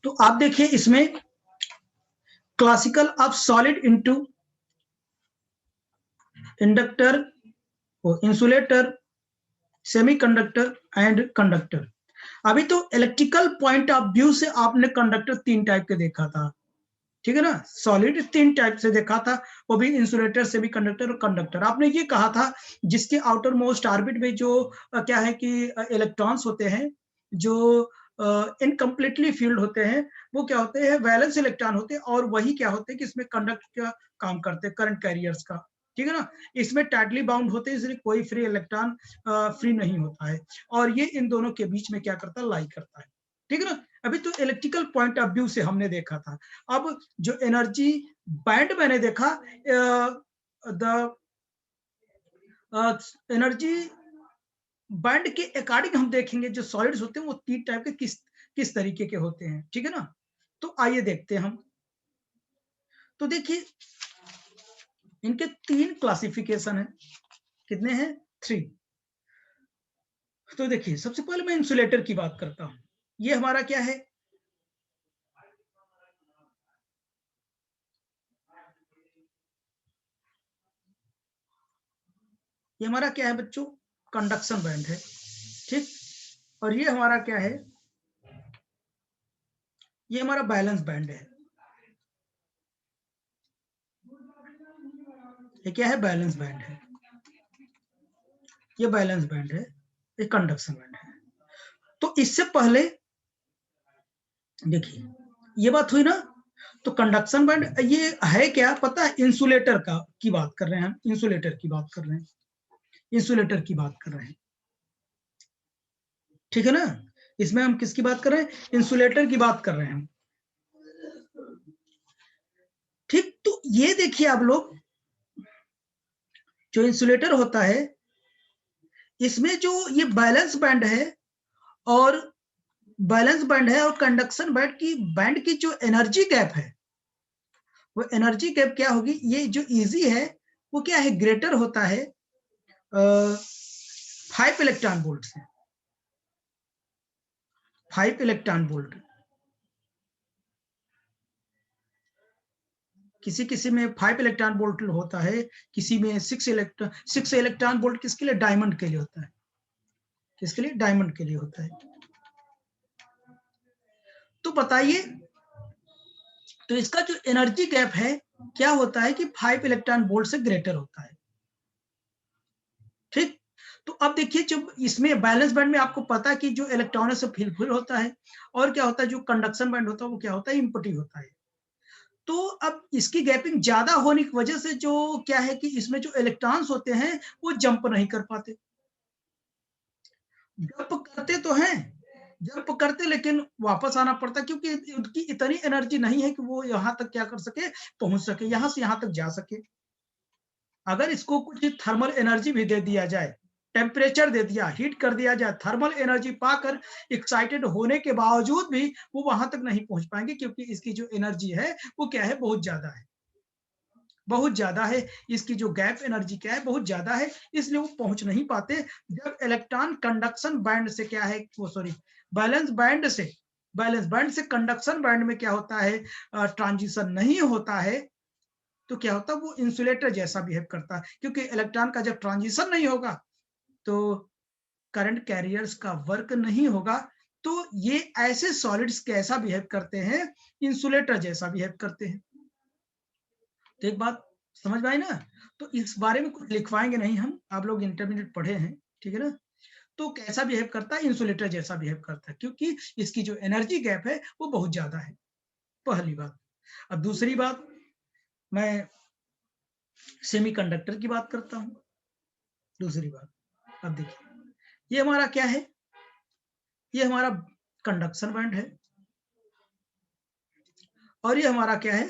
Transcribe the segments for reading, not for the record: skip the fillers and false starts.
तो आप देखिए इसमें classical of solid into inductor, insulator, semiconductor and conductor. अभी तो इलेक्ट्रिकल पॉइंट ऑफ व्यू से आपने कंडक्टर 3 टाइप के देखा था, ठीक है ना, सॉलिड 3 टाइप से देखा था, वो भी इंसुलेटर, सेमीकंडक्टर और कंडक्टर। आपने ये कहा था जिसके आउटर मोस्ट ऑर्बिट में जो क्या है कि इलेक्ट्रॉन्स होते हैं जो इनकम्प्लीटली फील्ड होते हैं, वो क्या होते हैं, वैलेंस इलेक्ट्रॉन होते हैं, और वही क्या होते हैं कि इसमें कंडक्ट का काम करते हैं, करंट कैरियर्स का, ठीक है ना। इसमें टाइटली बाउंड होते हैं, इसलिए कोई फ्री इलेक्ट्रॉन फ्री नहीं होता है, और ये इन दोनों के बीच में क्या करता है, लाई करता है, ठीक है ना। अभी तो इलेक्ट्रिकल पॉइंट ऑफ व्यू से हमने देखा था। अब जो एनर्जी बैंड मैंने देखा, द एनर्जी बैंड के अकॉर्डिंग हम देखेंगे जो सॉलिड्स होते हैं वो 3 टाइप के किस तरीके के होते हैं, ठीक है ना। तो आइए देखते हैं हम। तो देखिए इनके 3 क्लासिफिकेशन है। कितने हैं? 3। तो देखिए सबसे पहले मैं इंसुलेटर की बात करता हूं। ये हमारा क्या है, ये हमारा क्या है बच्चों, कंडक्शन बैंड है, ठीक। और ये हमारा क्या है, ये हमारा बैलेंस बैंड है। ये क्या है, बैलेंस बैंड है, ये बैलेंस बैंड है, ये कंडक्शन बैंड है। तो इससे पहले देखिए ये बात हुई ना, तो कंडक्शन बैंड ये है क्या पता है, इंसुलेटर का की बात कर रहे हैं हम, इंसुलेटर की बात कर रहे हैं, इंसुलेटर की बात कर रहे हैं, ठीक है ना। इसमें हम किसकी बात कर रहे हैं, इंसुलेटर की बात कर रहे हैं, ठीक। तो ये देखिए आप लोग, जो इंसुलेटर होता है इसमें जो ये बैलेंस बैंड है और कंडक्शन बैंड की जो एनर्जी गैप है, वो एनर्जी गैप क्या होगी, ये जो इजी है वो क्या है, ग्रेटर होता है 5 इलेक्ट्रॉन वोल्ट से, 5 इलेक्ट्रॉन वोल्ट। किसी किसी में 5 इलेक्ट्रॉन वोल्ट होता है, किसी में 6 इलेक्ट्रॉन वोल्ट किसके लिए, डायमंड के लिए होता है, किसके लिए, डायमंड के लिए होता है। तो बताइए, तो इसका जो एनर्जी गैप है क्या होता है कि 5 इलेक्ट्रॉन वोल्ट से ग्रेटर होता है, ठीक। तो अब देखिए जब इसमें बैलेंस बैंड में आपको पता है कि जो इलेक्ट्रॉन है सब फिल होता है, और क्या होता है जो कंडक्शन बैंड होता है वो क्या होता है, इम्पटी होता है। तो अब इसकी गैपिंग ज्यादा होने की वजह से जो क्या है कि इसमें जो इलेक्ट्रॉन्स होते हैं वो जंप नहीं कर पाते, जंप करते तो हैं, जंप करते लेकिन वापस आना पड़ता, क्योंकि उनकी इतनी एनर्जी नहीं है कि वो यहाँ तक क्या कर सके, पहुंच सके, यहां से यहां तक जा सके। अगर इसको कुछ थर्मल एनर्जी भी दे दिया जाए, टेम्परेचर दे दिया, हीट कर दिया जाए, थर्मल एनर्जी पाकर एक्साइटेड होने के बावजूद भी वो वहां तक नहीं पहुंच पाएंगे, क्योंकि इसकी जो एनर्जी है वो क्या है, बहुत ज्यादा है, बहुत ज्यादा है। इसकी जो गैप एनर्जी क्या है, बहुत ज्यादा है, इसलिए वो पहुंच नहीं पाते। जब इलेक्ट्रॉन कंडक्शन बैंड से क्या है, वो सॉरी, बैलेंस बैंड से, बैलेंस बैंड से कंडक्शन बैंड में क्या होता है, ट्रांजिशन नहीं होता है, तो क्या होता है, वो इंसुलेटर जैसा बिहेव करता है, क्योंकि इलेक्ट्रॉन का जब ट्रांजिशन नहीं होगा तो करंट कैरियर्स का वर्क नहीं होगा। तो ये ऐसे सॉलिड्स कैसा बिहेव करते हैं, इंसुलेटर जैसा बिहेव करते हैं। तो एक बात समझ में आई ना। तो इस बारे में कुछ लिखवाएंगे नहीं हम, आप लोग इंटरमीडिएट पढ़े हैं, ठीक है ना। तो कैसा बिहेव करता है, इंसुलेटर जैसा बिहेव करता है, क्योंकि इसकी जो एनर्जी गैप है वो बहुत ज्यादा है, पहली बात। अब दूसरी बात, मैं सेमीकंडक्टर की बात करता हूं। दूसरी बात, अब देखिए ये हमारा क्या है, ये हमारा कंडक्शन बैंड है, और ये हमारा क्या है,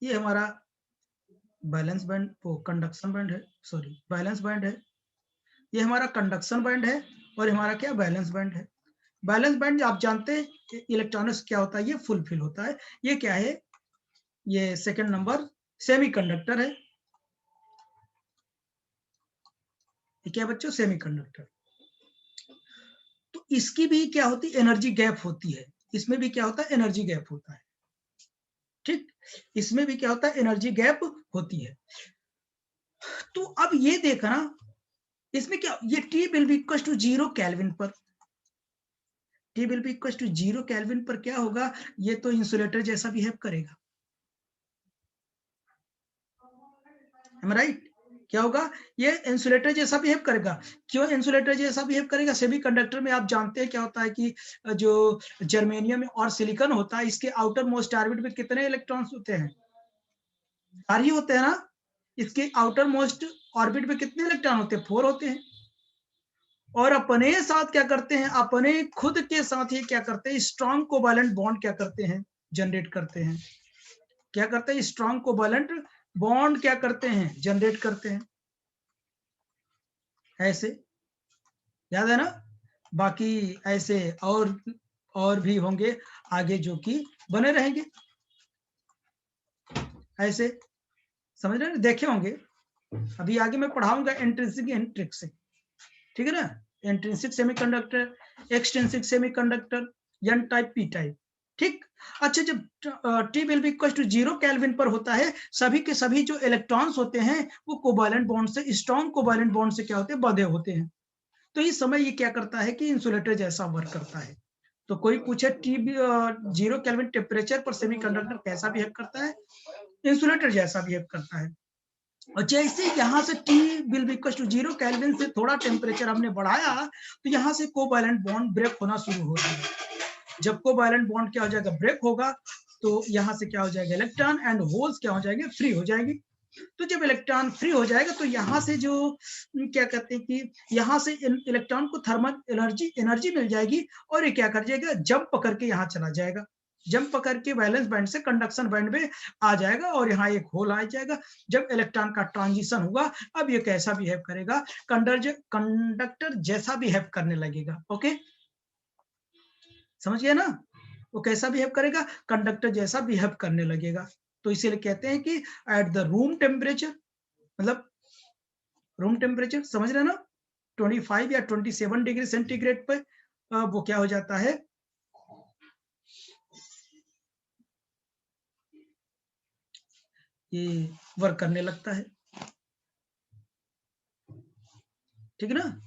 ये हमारा बैलेंस बैंड, वो कंडक्शन बैंड है, सॉरी बैलेंस बैंड है। ये हमारा कंडक्शन बैंड है, और हमारा क्या, बैलेंस बैंड है। बैलेंस बैंड आप जानते हैं इलेक्ट्रॉनिक्स क्या होता है, ये फुलफिल होता है। ये क्या है, ये सेकंड नंबर सेमीकंडक्टर है। ये क्या बच्चों, सेमीकंडक्टर। इसकी भी क्या होती है, एनर्जी गैप होती है, इसमें भी क्या होता है, एनर्जी गैप होता है, ठीक, इसमें भी क्या होता है, एनर्जी गैप होती है। तो अब ये देखना, इसमें क्या, ये T will be equal to 0 kelvin पर, T will be equal to 0 kelvin पर क्या होगा, ये तो इंसुलेटर जैसा बिहेव करेगा, am I right? क्या होगा, ये इंसुलेटर जैसा बिहेव करेगा। क्यों इंसुलेटर जैसा बिहेव करेगा, सेमीकंडक्टर में आप जानते हैं क्या होता है कि जो जर्मेनियम और सिलिकॉन होता है, इसके आउटर मोस्ट ऑर्बिट में कितने इलेक्ट्रॉन्स होते हैं, 4 ही होते हैं ना, इसके आउटर मोस्ट ऑर्बिट में कितने इलेक्ट्रॉन होते हैं, 4 होते हैं। और अपने साथ क्या करते हैं, अपने खुद के साथ ही क्या करते हैं, स्ट्रॉन्ग कोवैलेंट बॉन्ड क्या करते हैं, जनरेट करते हैं, क्या करते हैं, स्ट्रॉन्ग कोवैलेंट बॉन्ड क्या करते हैं, जनरेट करते हैं, ऐसे, याद है ना। बाकी ऐसे और भी होंगे आगे जो कि बने रहेंगे, ऐसे, समझ रहे हैं, देखे होंगे, अभी आगे मैं पढ़ाऊंगा इंट्रिंसिक इंट्रिंसिक, ठीक है ना, intrinsic semiconductor, extrinsic semiconductor, N type, P type, ठीक। अच्छा, जब T will be equal to 0 kelvin पर होता है, सभी के सभी जो इलेक्ट्रॉन्स होते हैं वो कोवैलेंट बॉन्ड से, स्ट्रॉन्ग कोवैलेंट बॉन्ड से क्या होते हैं, बंधे होते हैं। तो इस समय ये क्या करता है कि इंसुलेटर जैसा वर्क करता है। तो कोई पूछे T 0 केल्विन टेम्परेचर पर सेमीकंडक्टर कैसा बिहेव करता है, इंसुलेटर जैसा बिहेव करता है। और जैसे यहाँ से T will be equal to 0 kelvin से थोड़ा टेम्परेचर हमने बढ़ाया, तो यहाँ से कोवैलेंट बॉन्ड ब्रेक होना शुरू हो जाएगा। जब कोवैलेंट बॉन्ड क्या हो जाएगा, ब्रेक होगा, तो यहाँ से क्या हो जाएगा, इलेक्ट्रॉन एंड होल्स क्या हो जाएंगे, फ्री हो जाएंगे। तो जब इलेक्ट्रॉन फ्री हो जाएगा, तो यहाँ से जो क्या कहते हैं कि यहाँ से इलेक्ट्रॉन को थर्मल एनर्जी मिल जाएगी, और ये क्या कर जाएगा, जंप करके यहाँ चला जाएगा, जंप करके वैलेंस बैंड से कंडक्शन बैंड में आ जाएगा, और यहाँ एक होल आ जाएगा। जब इलेक्ट्रॉन का ट्रांजिशन होगा, अब ये कैसा बिहेव करेगा, कंडक्टर जैसा बिहेव करने लगेगा। ओके, समझ गया ना, वो कैसा बिहेव करेगा, कंडक्टर जैसा बिहेव करने लगेगा। तो इसीलिए कहते हैं कि एट द रूम टेम्परेचर, मतलब रूम टेम्परेचर, समझ रहे ना, 25 या 27 डिग्री सेंटीग्रेड पे वो क्या हो जाता है, ये वर्क करने लगता है, ठीक है ना।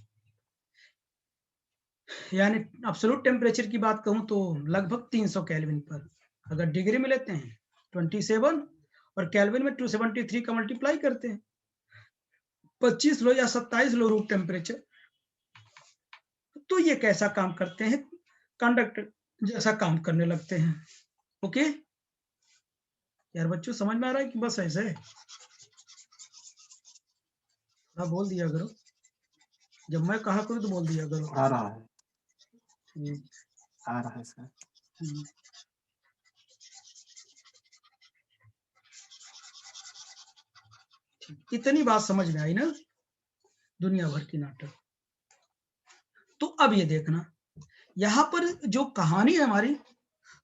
यानी एब्सोल्यूट टेम्परेचर की बात कहूं तो लगभग 300 केल्विन पर, अगर डिग्री में लेते हैं 27 और केल्विन में 273 का मल्टीप्लाई करते हैं, 25 लो या 27 लो रूम टेम्परेचर, तो ये कैसा काम करते हैं, कंडक्टर जैसा काम करने लगते हैं। ओके यार बच्चों, समझ में आ रहा है कि बस ऐसे थोड़ा बोल दिया करो, जब मैं कहा करूँ तो बोल दिया करो। आ रहा है, आ रहा है सर। इतनी बात समझ में आई ना, दुनिया भर की नाटक। तो अब ये देखना, यहाँ पर जो कहानी है हमारी,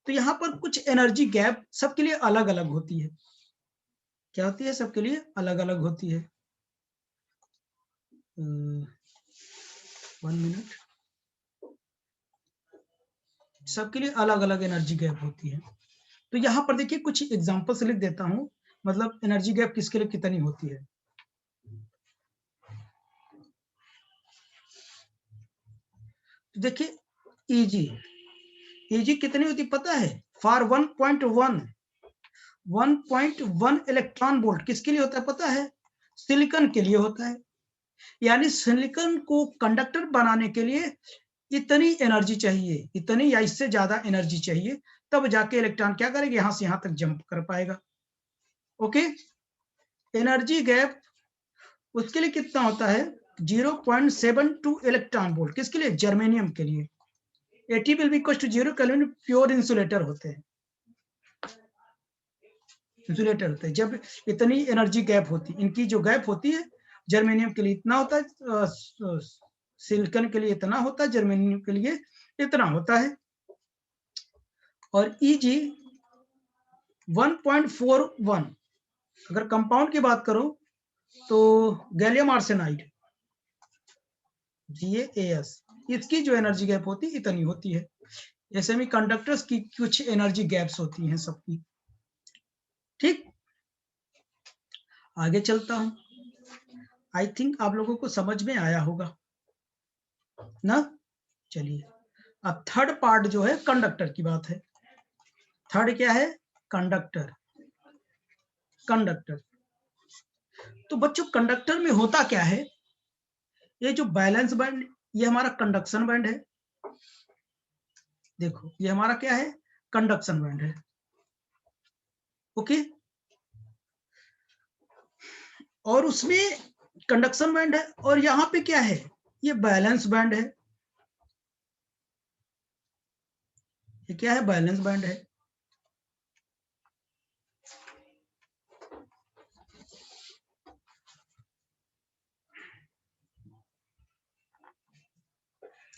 तो यहाँ पर कुछ एनर्जी गैप सबके लिए अलग अलग होती है। क्या होती है, सबके लिए अलग अलग होती है। 1 मिनट, सबके लिए अलग अलग एनर्जी गैप होती है। तो यहाँ पर देखिए कुछ एग्जांपल्स लिख देता हूं, मतलब एनर्जी गैप किसके लिए कितनी होती है। तो देखिए ईजी कितनी होती पता है, फॉर 1.1 इलेक्ट्रॉन वोल्ट किसके लिए होता है पता है, सिलिकॉन के लिए होता है। यानी सिलिकॉन को कंडक्टर बनाने के लिए इतनी एनर्जी चाहिए, इतनी या इससे ज्यादा एनर्जी चाहिए, तब जाके इलेक्ट्रॉन क्या करेगा, यहां से यहां तक जंप कर पाएगा। ओके, एनर्जी गैप उसके लिए कितना होता है, 0.72 इलेक्ट्रॉन वोल्ट, किसके लिए, जर्मेनियम के लिए। AT will be equal to 0 kelvin, pure insulator होते हैं, इंसुलेटर होते हैं। जब इतनी एनर्जी गैप होती, इनकी जो गैप होती है, जर्मेनियम के लिए इतना होता है, सिलिकॉन के लिए इतना होता है, जर्मेनियम के लिए इतना होता है। और Eg 1.41, अगर कंपाउंड की बात करो तो गैलियम आर्सेनाइड GaAs इसकी जो एनर्जी गैप होती है इतनी होती है। ये सेमीकंडक्टर्स की कुछ एनर्जी गैप्स होती हैं सबकी। ठीक, आगे चलता हूं। आई थिंक आप लोगों को समझ में आया होगा ना। चलिए, अब थर्ड पार्ट जो है कंडक्टर की बात है। थर्ड क्या है? कंडक्टर। कंडक्टर, तो बच्चों कंडक्टर में होता क्या है? ये जो बैलेंस बैंड, ये हमारा कंडक्शन बैंड है। देखो ये हमारा क्या है? कंडक्शन बैंड है। ओके, और उसमें कंडक्शन बैंड है, और यहां पे क्या है? ये बैलेंस बैंड है। ये क्या है? बैलेंस बैंड है।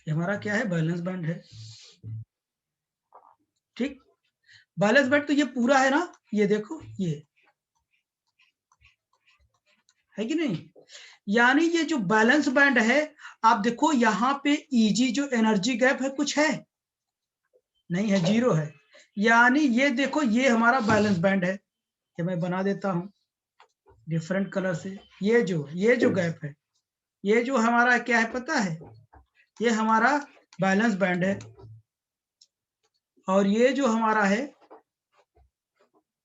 ये हमारा क्या है? बैलेंस बैंड है। ठीक, बैलेंस बैंड तो ये पूरा है ना, ये देखो, ये है कि नहीं? यानी ये जो बैलेंस बैंड है, आप देखो यहाँ पे ईजी जो एनर्जी गैप है कुछ है? नहीं है, जीरो है। यानी ये देखो, ये हमारा बैलेंस बैंड है। ये मैं बना देता हूं डिफरेंट कलर से। ये जो गैप है, ये जो हमारा क्या है पता है? ये हमारा बैलेंस बैंड है, और ये जो हमारा है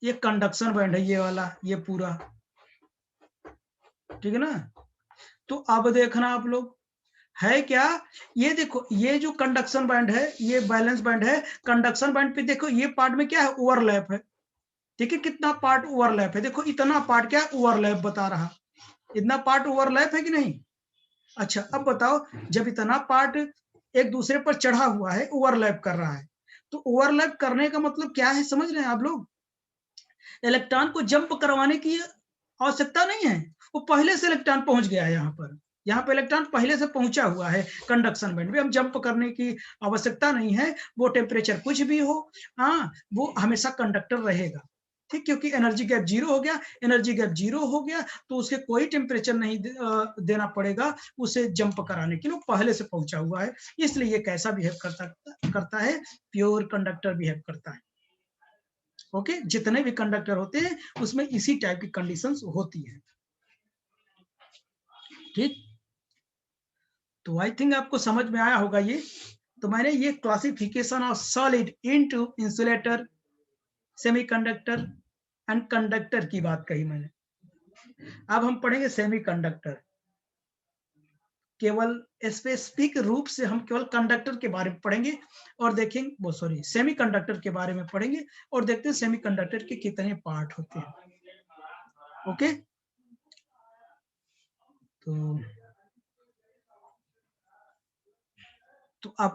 ये कंडक्शन बैंड है, ये वाला, ये पूरा। ठीक है ना? तो अब देखना आप लोग, है क्या? ये देखो, ये जो कंडक्शन बैंड है, ये बैलेंस बैंड है। कंडक्शन बैंड पे देखो, ये पार्ट में क्या है? ओवरलैप है। देखिए कितना पार्ट ओवरलैप है, देखो इतना पार्ट क्या ओवरलैप बता रहा। इतना पार्ट ओवरलैप है कि नहीं? अच्छा, अब बताओ, जब इतना पार्ट एक दूसरे पर चढ़ा हुआ है, ओवरलैप कर रहा है, तो ओवरलैप करने का मतलब क्या है, समझ रहे हैं आप लोग? इलेक्ट्रॉन को जंप करवाने की आवश्यकता नहीं है, वो पहले से इलेक्ट्रॉन पहुंच गया है यहाँ पर। यहाँ पे इलेक्ट्रॉन पहले से पहुंचा हुआ है कंडक्शन बैंड में, हम जंप करने की आवश्यकता नहीं है। वो टेम्परेचर कुछ भी हो, हाँ, वो हमेशा कंडक्टर रहेगा। ठीक, क्योंकि एनर्जी गैप जीरो हो गया। एनर्जी गैप जीरो हो गया तो उसके कोई टेम्परेचर नहीं देना पड़ेगा उसे जंप कराने के लिए, पहले से पहुंचा हुआ है। इसलिए ये कैसा बिहेव करता है? प्योर कंडक्टर बिहेव करता है। ओके, जितने भी कंडक्टर होते हैं उसमें इसी टाइप की कंडीशंस होती है। ठीक, तो आई थिंक आपको समझ में आया होगा ये। तो मैंने ये classification of solid into insulator, semiconductor and conductor की बात कही मैंने। अब हम पढ़ेंगे सेमीकंडक्टर। केवल स्पेसिफिक रूप से हम केवल कंडक्टर के बारे में पढ़ेंगे और देखेंगे, वो सॉरी, सेमीकंडक्टर के बारे में पढ़ेंगे और देखते हैं सेमीकंडक्टर के कितने पार्ट होते हैं। ओके, तो आप